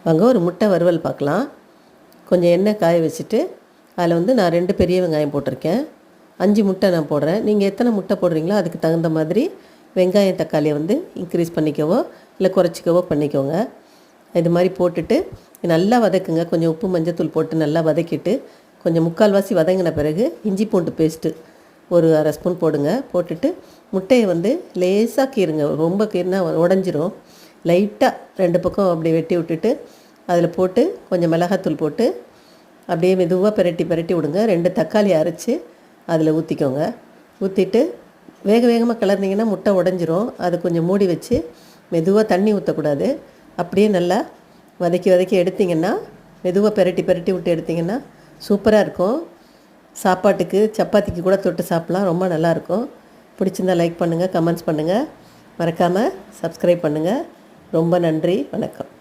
வாங்க ஒரு முட்டை வறுவல் பார்க்கலாம். கொஞ்சம் எண்ணெய் காய வச்சுட்டு அதில் நான் 2 பெரிய வெங்காயம் போட்டிருக்கேன். 5 முட்டை நான் போடுறேன். நீங்கள் எத்தனை முட்டை போடுறீங்களோ அதுக்கு தகுந்த மாதிரி வெங்காயம் தக்காளியை இன்க்ரீஸ் பண்ணிக்கவோ இல்லை குறைச்சிக்கவோ பண்ணிக்கோங்க. இது மாதிரி போட்டுட்டு நல்லா வதக்குங்க. கொஞ்சம் உப்பு மஞ்சத்தூள் போட்டு நல்லா வதக்கிட்டு கொஞ்சம் முக்கால்வாசி வதங்கின பிறகு இஞ்சி பூண்டு பேஸ்ட்டு ஒரு அரை ஸ்பூன் போடுங்க. போட்டுட்டு முட்டையை லேசாக கீறுங்க. ரொம்ப கீறினா உடஞ்சிரும். லைட்டாக 2 பக்கம் அப்படி வெட்டி விட்டுட்டு அதில் போட்டு கொஞ்சம் மிளகாத்தூள் போட்டு அப்படியே மெதுவாக பெரட்டி விடுங்க. 2 தக்காளி அரைச்சி அதில் ஊற்றிக்கோங்க. ஊற்றிட்டு வேகமாக கிளறினீங்கன்னா முட்டை உடஞ்சிரும். அதை கொஞ்சம் மூடி வச்சு மெதுவாக தண்ணி ஊற்றக்கூடாது. அப்படியே நல்லா வதக்கி எடுத்திங்கன்னா மெதுவாக பெரட்டி விட்டு எடுத்திங்கன்னா சூப்பராக இருக்கும். சாப்பாட்டுக்கு சப்பாத்திக்கு கூட தொட்டு சாப்பிட்லாம். ரொம்ப நல்லாயிருக்கும். பிடிச்சிருந்தால் லைக் பண்ணுங்கள், கமெண்ட்ஸ் பண்ணுங்கள், மறக்காமல் சப்ஸ்கிரைப் பண்ணுங்கள். ரொம்ப நன்றி. வணக்கம்.